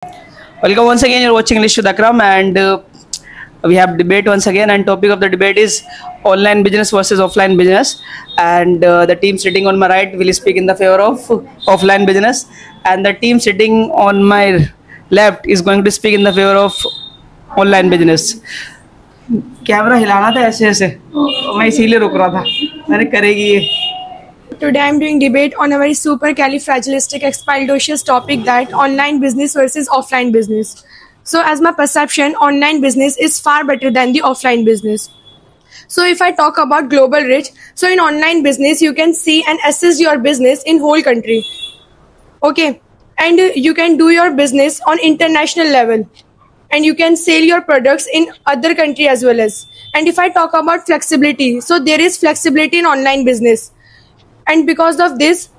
Welcome once again. You're watching English with Akram, and we have debate once again. And topic of the debate is online business versus offline business. And the team sitting on my right will speak in the favor of offline business, and the team sitting on my left is going to speak in the favor of online business. Camera हिलाना था ऐसे ऐसे, मैं इसीलिए रुक रहा था, मैंने करेगी ये. Today I'm doing debate on a very supercalifragilisticexpialidocious topic, that online business versus offline business. So as my perception, online business is far better than the offline business. So if I talk about global reach, so in online business you can see and assess your business in whole country. Okay, and you can do your business on international level, and you can sell your products in other country as well as. And if I talk about flexibility, so there is flexibility in online business, and because of this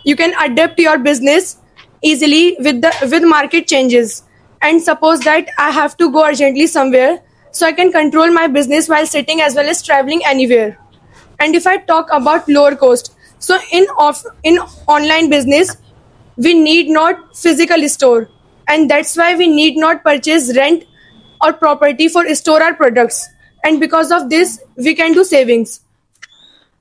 you can adapt your business easily with market changes. And suppose that I have to go urgently somewhere, so I can control my business while sitting as well as traveling anywhere. And if I talk about lower cost, so in online business we need not physical store, and that's why we need not purchase rent or property for store our products, and because of this we can do savings.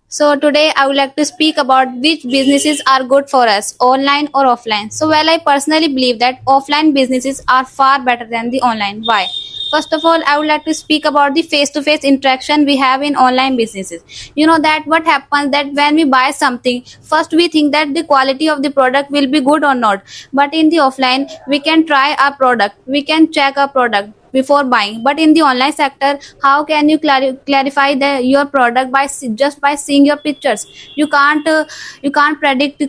So today I would like to speak about which businesses are good for us, online or offline. So I personally believe that offline businesses are far better than the online. Why? First of all, I would like to speak about the face-to-face interaction we have in online businesses. You know that what happens that when we buy something, first we think that the quality of the product will be good or not. But in the offline, we can try our product, we can check our product before buying. But in the online sector, how can you clarify your product just by seeing your pictures? You can't predict the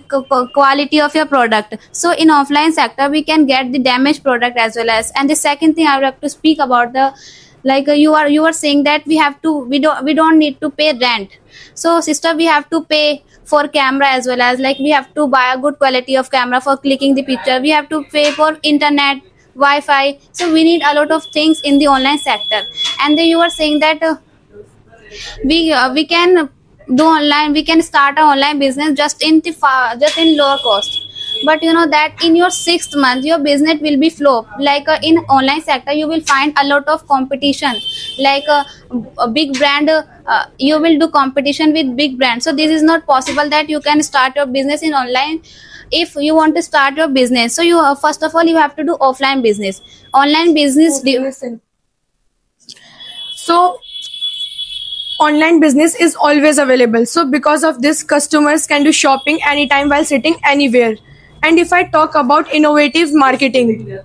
quality of your product. So in offline sector we can get the damaged product as well as. And the second thing I would like to speak about, you are saying that we don't need to pay rent. So sister, we have to pay for camera as well as, like we have to buy a good quality of camera for clicking the picture, we have to pay for internet, Wi-Fi. So we need a lot of things in the online sector. And then you are saying that we can do online, we can start an online business just in lower cost. But you know that in your 6th month your business will be flop. In online sector you will find a lot of competition, a big brand, you will do competition with big brands. So this is not possible that you can start your business in online. If you want to start your business, so you first of all you have to do offline business. Online business, Listen. So online business is always available, so because of this customers can do shopping anytime while sitting anywhere. And if I talk about innovative marketing,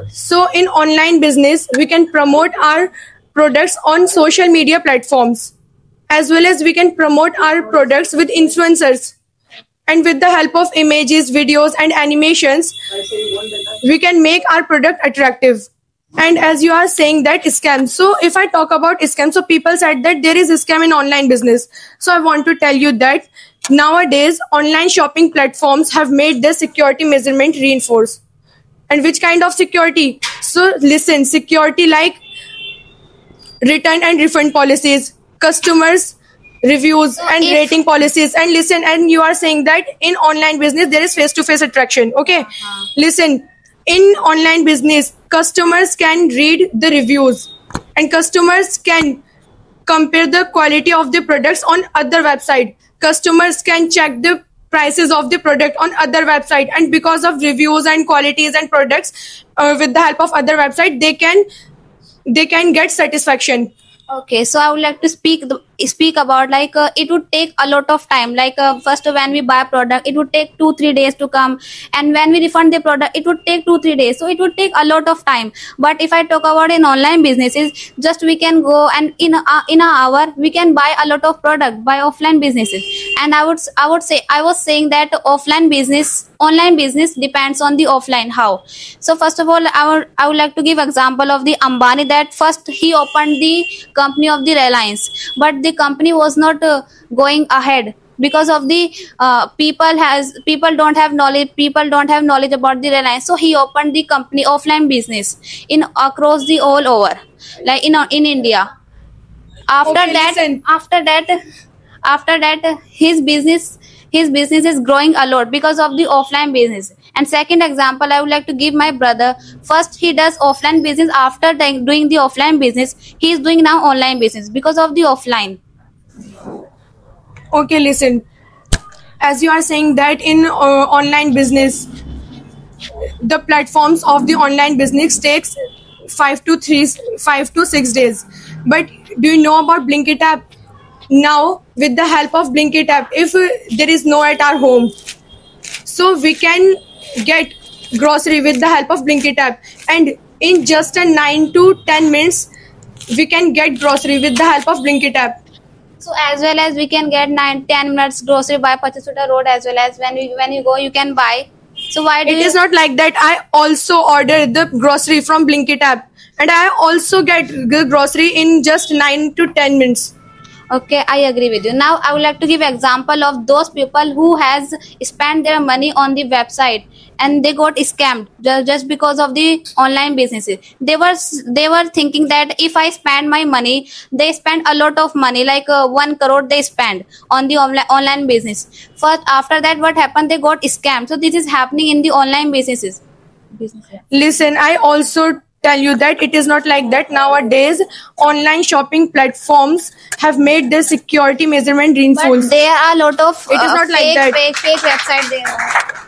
so in online business we can promote our products on social media platforms, as well as we can promote our products with influencers, and with the help of images, videos and animations we can make our product attractive. And as you are saying that scam, so if I talk about scam, so people said that there is a scam in online business. So I want to tell you that nowadays online shopping platforms have made their security measurement reinforced. And which kind of security? So listen, security like return and refund policies, customers reviews and rating policies. And listen, and you are saying that in online business there is face-to-face attraction. Okay, listen, in online business customers can read the reviews, and customers can compare the quality of the products on other website, customers can check the prices of the product on other website, and because of reviews and qualities and products, with the help of other website they can get satisfaction. Okay, so I would like to speak about it would take a lot of time. First when we buy a product it would take 2-3 days to come, and when we refund the product it would take 2-3 days. So it would take a lot of time. But if I talk about in online businesses, just we can go and in an hour we can buy a lot of product by offline businesses. And I was saying that online business depends on the offline. How? So first of all I would like to give example of the Ambani, that first he opened the company of the Reliance, but the company was not going ahead because of the people don't have knowledge about the Reliance. So he opened the company offline business in across the all over, like in India. After Okay, that listen. after that his business his business is growing a lot because of the offline business. And second example, I would like to give my brother. First, he does offline business. After doing the offline business, he is doing now online business because of the offline. Okay, listen. As you are saying that in online business, the platforms of the online business takes 5 to 6 days. But do you know about Blinkit app? Now, with the help of Blinkit app, if there is no at our home, so we can get grocery with the help of Blinkit app, and in just a 9 to 10 minutes, we can get grocery with the help of Blinkit app. So as well as we can get 9-10 minutes grocery by Pachisuta Road, as well as when you go, you can buy. So why do It is not like that. I also order the grocery from Blinkit app, and I also get the grocery in just 9 to 10 minutes. Okay, I agree with you. Now I would like to give example of those people who has spent their money on the website and they got scammed just because of the online businesses. They were thinking that if I spend my money, they spend a lot of money, like 1 crore they spend on the online business. First, after that, what happened? They got scammed. So this is happening in the online businesses. Listen, I also tell you that it is not like that. Nowadays, online shopping platforms have made the security measurement But reinforced. there are a lot of It is not like that. fake website there.